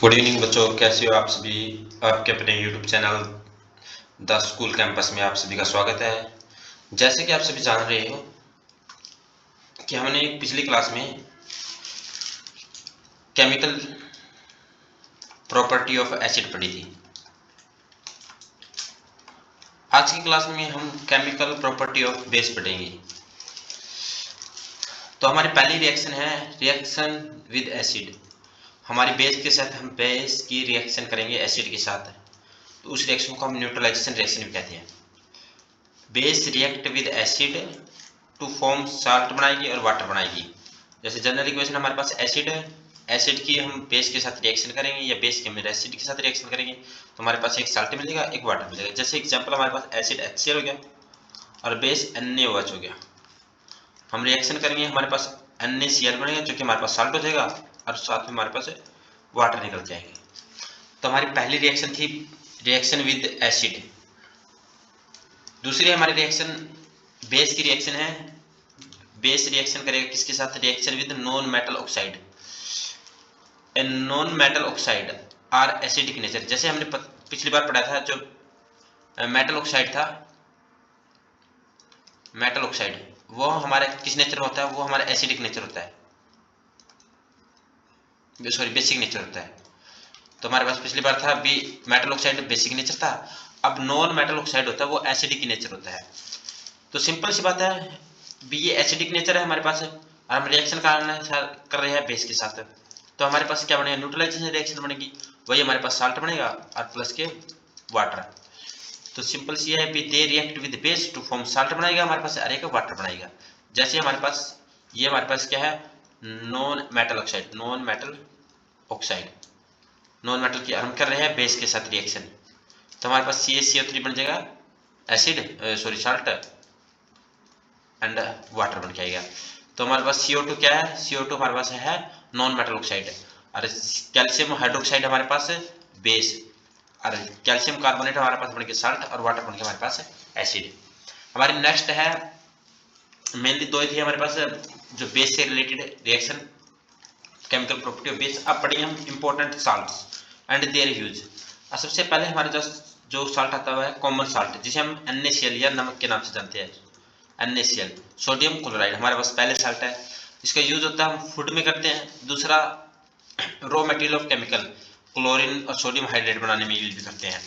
Good evening बच्चों, कैसे हो आप सभी। आपके अपने YouTube channel the school campus में आप सभी का स्वागत है। जैसे कि आप सभी जान रहे हो कि हमने पिछली क्लास में केमिकल प्रॉपर्टी ऑफ एसिड पढ़ी थी। आज की क्लास में हम केमिकल प्रॉपर्टी ऑफ बेस पढ़ेंगे। तो हमारी पहली रिएक्शन है रिएक्शन विद एसिड। हमारी बेस के साथ हम बेस की रिएक्शन करेंगे एसिड के साथ, तो उस रिएक्शन को हम न्यूट्रलाइजेशन रिएक्शन भी कहते हैं। Base react with acid to form salt बनाएगी और वाटर बनाएगी। जैसे जनरल इक्वेशन हमारे पास एसिड है, एसिड की हम बेस के साथ रिएक्शन करेंगे या बेस के हम एसिड के साथ रिएक्शन करेंगे तो हमारे पास एक साल्ट मिलेगा, एक वाटर मिलेगा। जैसे एग्जांपल हमारे पास एसिड HCl हो गया और बेस NaOH हो गया। हम रिएक्शन करेंगे, हमारे पास NaCl बनेगा जो कि हमारे पास साल्ट हो जाएगा और साथ में हमारे पास वाटर निकल जाएंगे। तो हमारी पहली रिएक्शन थी रिएक्शन विद एसिड। दूसरी हमारी रिएक्शन बेस की रिएक्शन है। बेस रिएक्शन करेगा किसके साथ? Reaction with non metal oxide. A non metal oxide are acidic nature. जैसे हमने पिछली बार पढ़ा था, जो मेटल ऑक्साइड था, मेटल ऑक्साइड वो हमारे किस नेचर में होता है? वो हमारा एसिडिक नेचर होता है, सॉरी बेसिक नेचर होता है। तो हमारे पास पिछली बार था भी मेटल ऑक्साइड बेसिक नेचर था, अब नॉन मेटल ऑक्साइड होता है वो एसिडिक नेचर होता है। तो सिंपल सी बात है भी ये एसिडिक नेचर है हमारे पास और हम रिएक्शन कर रहे हैं बेस के साथ, तो हमारे पास क्या बनेगा? न्यूट्रलाइजेशन रिएक्शन बनेगी। वही हमारे पास साल्ट बनेगा और प्लस के वाटर। तो सिंपल सी है भी they react with base to form salt बनाएगा हमारे पास और एक वाटर बनाएगा। जैसे हमारे पास ये हमारे पास क्या है? Non metal oxide, non metal oxide, non metal की हम कर रहे हैं बेस के साथ रिएक्शन, तो हमारे पास CaCO3 बन जाएगा acid, sorry salt and water बन के आएगा। तो हमारे पास CO2 क्या है? CO2 हमारे पास है नॉन मेटल ऑक्साइड और कैल्शियम हाइड्रोक्साइड हमारे पास बेस और कैल्शियम कार्बोनेट हमारे पास बन के साल्ट और वाटर बन के हमारे पास एसिड। हमारी नेक्स्ट है मेनली दो थी हमारे पास जो बेस से related reaction chemical property of base. अब पढ़ेंगे हम important salts and their use. सबसे पहले हमारे जो साल्ट आता हुआ है कॉमन साल्ट जिसे हम NaCl या नमक के नाम से जानते हैं, NaCl सोडियम क्लोराइड हमारे पास पहले साल्ट है। इसका यूज होता है हम फूड में करते हैं। दूसरा raw material of chemical chlorine और सोडियम हाइड्रेट बनाने में यूज भी करते हैं।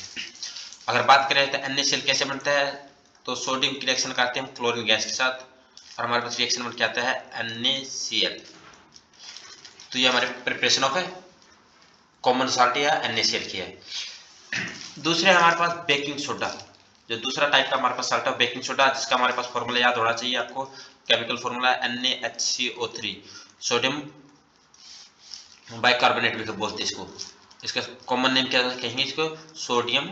अगर बात करें तो NaCl कैसे बनता है, तो सोडियम की रिएक्शन करते हैं हम क्लोरीन गैस के साथ और हमारे पास रिएक्शन बन के आता है NaCl। तो ये हमारे प्रिपरेशन ऑफ है कॉमन साल्ट या NaCl की है। दूसरे हमारे पास बेकिंग सोडा, जो दूसरा टाइप का हमारे पास साल्ट है बेकिंग सोडा, जिसका हमारे पास फॉर्मूला याद होना चाहिए आपको। Chemical formula NaHCO3, sodium bicarbonate भी बोलते हैं इसको। इसका कॉमन नेम क्या कहेंगे? इसको सोडियम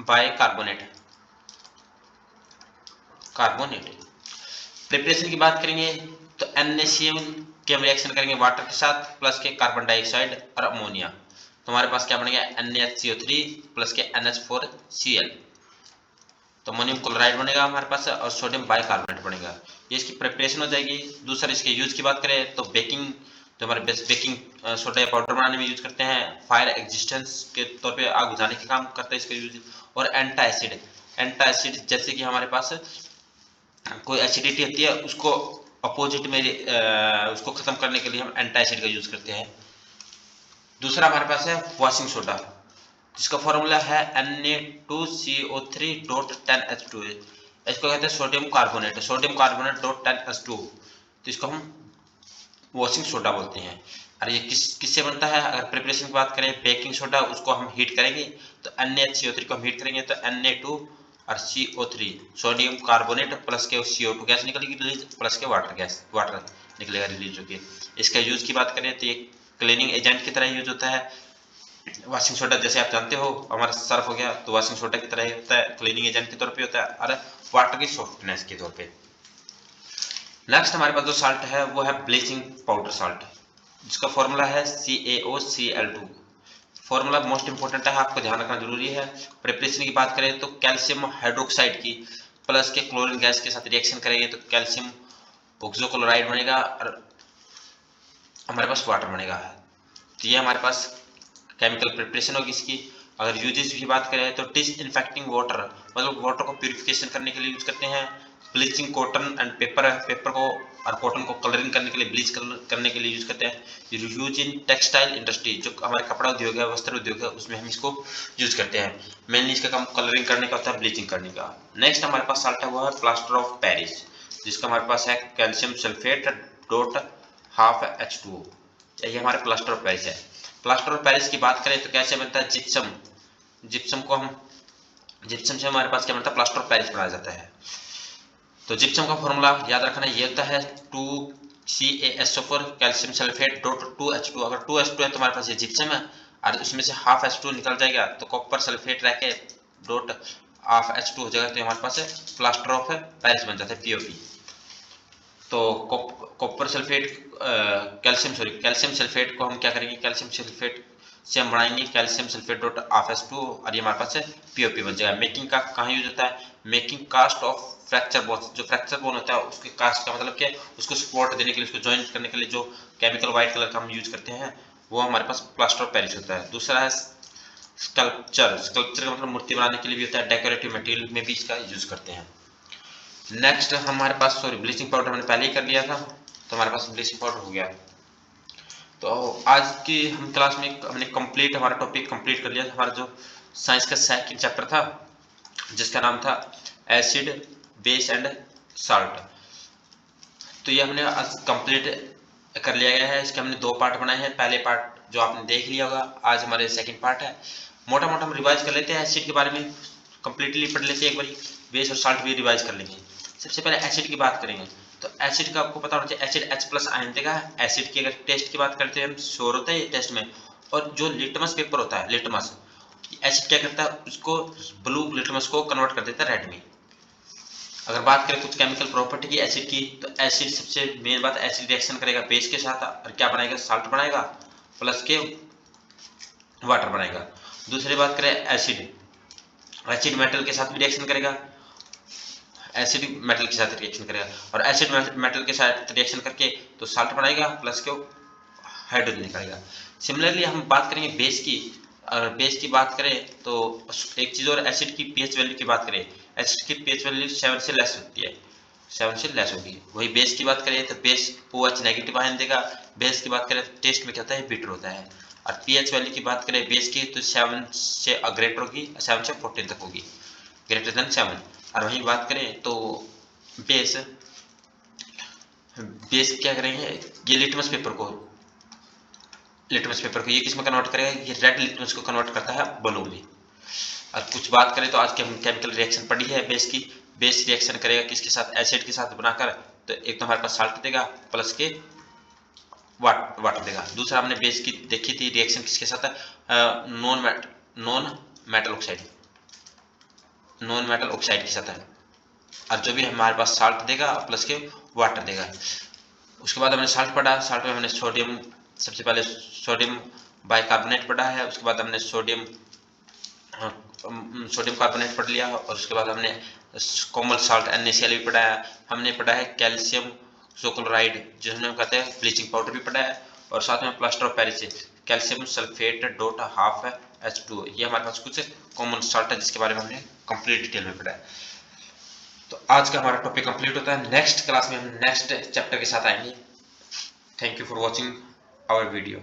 बाइकार्बोनेट, कार्बोनेट। प्रिपरेशन की बात करेंगे तो NaCl के हम रिएक्शन करेंगे वाटर के साथ प्लस के कार्बन डाइऑक्साइड और अमोनिया, तो हमारे पास क्या बनेगा? NaHCO3 प्लस के NH4Cl, तो अमोनियम क्लोराइड बनेगा हमारे पास और सोडियम बाइकार्बोनेट बनेगा। ये इसकी प्रिपरेशन हो जाएगी। दूसरा इसके यूज की बात करें तो बेकिंग, जो हमारे बेकिंग सोडा पाउडर बनाने में यूज करते हैं, फायर एग्जिस्टेंस के तौर पे आग बुझाने के काम करता है इसका यूज। और एंटासिड, एंटासिड जैसे कि हमारे पास कोई एसिडिटी होती है उसको अपोजिट में उसको खत्म करने के लिए हम एंटासिड का यूज करते हैं। दूसरा हमारे पास है वॉशिंग सोडा, जिसका फॉर्मूला है Na2CO3.10H2। इसको कहते हैं sodium carbonate, sodium carbonate dot 10H2, तो इसको हम वॉशिंग सोडा बोलते हैं। और ये किससे बनता है? अगर प्रिपरेशन की बात करें बेकिंग सोडा, उसको हम हीट करेंगे तो NaHCO3 को हम हीट करेंगे तो Na2 और CO3 सोडियम कार्बोनेट प्लस के CO2 गैस निकलेगी रिलीज, प्लस के वाटर निकलेगा रिलीज होकर। इसका यूज की बात करें तो ये क्लीनिंग एजेंट की तरह यूज होता है। वॉशिंग सोडा जैसे आप जानते हो हमारा सर्फ हो गया, तो वॉशिंग सोडा की तरह ही होता है, क्लीनिंग एजेंट के तौर पे होता है और वाटर की सॉफ्टनेस के तौर पे। नेक्स्ट हमारे पास जो साल्ट है वो है ब्लीचिंग पाउडर साल्ट, जिसका फॉर्मूला है CaOCl2। फॉर्मूला मोस्ट इंपोर्टेंट है, आपको ध्यान रखना जरूरी है। प्रिपरेशन की बात करें तो कैल्शियम हाइड्रोक्साइड की प्लस के क्लोरीन गैस के साथ रिएक्शन करेंगे तो कैल्शियम ऑक्सोक्लोराइड बनेगा और हमारे पास वाटर बनेगा। तो ये हमारे पास केमिकल प्रिपरेशन होगी इसकी। अगर यूजेस की बात करें तो डिसइंफेक्टिंग वाटर, मतलब वाटर को प्यूरिफिकेशन करने के लिए यूज करते हैं। Bleaching cotton and paper, paper को और कॉटन को कलरिंग करने के लिए, ब्लीच करने के लिए यूज करते हैं। यूज इन टेक्सटाइल इंडस्ट्री, जो हमारे कपड़ा उद्योग है, वस्त्र उद्योग है, उसमें हम इसको यूज करते हैं। मेनली इसका काम कलरिंग करने का होता है, ब्लीचिंग करने का। नेक्स्ट हमारे पास साल्ट है वो है प्लास्टर ऑफ पेरिस, जिसका हमारे पास है calcium sulphate dot half H2O। ये हमारे प्लास्टर ऑफ पेरिस है। प्लास्टर ऑफ पेरिस की बात करें तो कैसे बनता है, जिप्सम, जिप्सम को हम, जिप्सम से हमारे पास क्या बनता है, प्लास्टर ऑफ पेरिस बनाया जाता है। तो जिप्सम का फॉर्मूला याद रखना ये होता है 2CaSO4 calcium sulphate dot 2H2। अगर 2H2 है तो हमारे पास ये जिप्सम है, और उसमें से हाफ H2 निकल जाएगा तो कॉपर सल्फेट रह के डॉट हाफ H2 हो जाएगा, तो हमारे पास प्लास्टर ऑफ पेरिस बन जाता है, POP। तो कॉपर सल्फेट, कैल्शियम सल्फेट को हम क्या करेंगे, कैल्शियम सल्फेट से हम बनाएंगे calcium sulphate dot half H2, और ये हमारे पास POP बन जाएगा। मेकिंग का कहाँ यूज होता है, making cast of fracture bone, जो फ्रैक्चर बोन होता है उसके कास्ट का मतलब क्या है, उसको सपोर्ट देने के लिए, उसको ज्वाइंट करने के लिए जो केमिकल व्हाइट कलर का हम यूज करते हैं, वो हमारे पास प्लास्टर ऑफ पेरिस होता है। दूसरा है स्कल्पचर, स्कल्पचर का मतलब मूर्ति बनाने के लिए भी होता है, डेकोरेटिव मटेरियल में भी इसका यूज करते हैं। नेक्स्ट हमारे पास, सॉरी, ब्लीचिंग पाउडर हमने पहले ही कर लिया था, तो हमारे पास ब्लीचिंग पाउडर हो गया। तो आज की हम क्लास में हमने कंप्लीट, हमारा टॉपिक कंप्लीट कर लिया था। हमारा जो साइंस का सेकंड चैप्टर था, जिसका नाम था एसिड, बेस एंड साल्ट, तो ये हमने आज कंप्लीट कर लिया गया है। इसके हमने 2 पार्ट बनाए हैं। पहले पार्ट जो आपने देख लिया होगा, आज हमारे सेकंड पार्ट है। मोटा मोटा हम रिवाइज कर लेते हैं, एसिड के बारे में कंप्लीटली पढ़ लेते हैं एक बार, बेस और साल्ट भी रिवाइज कर लेंगे। सबसे पहले एसिड की बात करेंगे, तो एसिड का आपको पता होना चाहिए, एसिड H+ आयन देगा। एसिड की अगर टेस्ट की बात करते हैं हम, श्योर होता है टेस्ट में। और जो लिटमस पेपर होता है, लिटमस, एसिड क्या करता है, उसको ब्लू लिटमस को कन्वर्ट कर देता है रेड में। अगर बात करें कुछ केमिकल प्रॉपर्टी की एसिड की, तो एसिड सबसे मेन बात, एसिड रिएक्शन करेगा बेस के साथ और क्या बनाएगा, साल्ट बनाएगा, प्लस के वाटर बनाएगा। दूसरी बात करें एसिड, एसिड मेटल के साथ भी रिएक्शन करेगा, एसिड मेटल के साथ रिएक्शन करेगा, और एसिड मेटल के साथ रिएक्शन करके तो साल्ट बनाएगा, प्लस के हाइड्रोजन निकालेगा। सिमिलरली हम बात करेंगे बेस की। अगर बेस की बात करें तो एक चीज और, एसिड की pH वैल्यू की बात करें, एसिड की pH वैल्यू 7 से लेस होती है, 7 से लेस होगी। वही बेस की बात करें तो बेस OH नेगेटिव आयन देगा। बेस की बात करें तो टेस्ट में क्या होता है, बिटर होता है। और pH वैल्यू की बात करें बेस की, तो 7 से ग्रेटर होगी, 7 से 14 तक होगी, ग्रेटर देन 7। और वही बात करें तो बेस, बेस क्या करेंगे, ये लिटमस पेपर को, लिटमस पेपर को ये किस में कन्वर्ट करेगा, ये रेड लिटमस को कन्वर्ट करता है ब्लू में। और कुछ बात करें तो आज की हम केमिकल रिएक्शन पढ़ी है बेस की। बेस रिएक्शन करेगा किसके साथ, एसिड के साथ बनाकर, तो एक तो हमारे पास साल्ट देगा, प्लस के वाटर देगा। दूसरा हमने बेस की देखी थी रिएक्शन किसके साथ है, non metal oxide, non metal oxide के साथ है। और जो भी हमारे पास साल्ट देगा प्लस के वाटर देगा। उसके बाद हमने साल्ट पढ़ा, साल्ट में हमने सोडियम, सबसे पहले सोडियम बाइकार्बोनेट पढ़ा है, उसके बाद हमने सोडियम कार्बोनेट पढ़ लिया, और उसके बाद हमने कोमल साल्ट NaCl भी पढ़ा है। हमने पढ़ा है कैल्शियम क्लोराइड, जिसमें हम कहते हैं ब्लीचिंग पाउडर भी पढ़ा है, और साथ में plaster of Paris calcium sulphate dot half H2। ये हमारे पास कुछ कॉमन साल्ट है जिसके बारे में हमने कंप्लीट डिटेल में पढ़ा है। तो आज का हमारा टॉपिक कंप्लीट होता है। नेक्स्ट क्लास में हम नेक्स्ट चैप्टर के साथ आएंगे। Thank you for watching our video.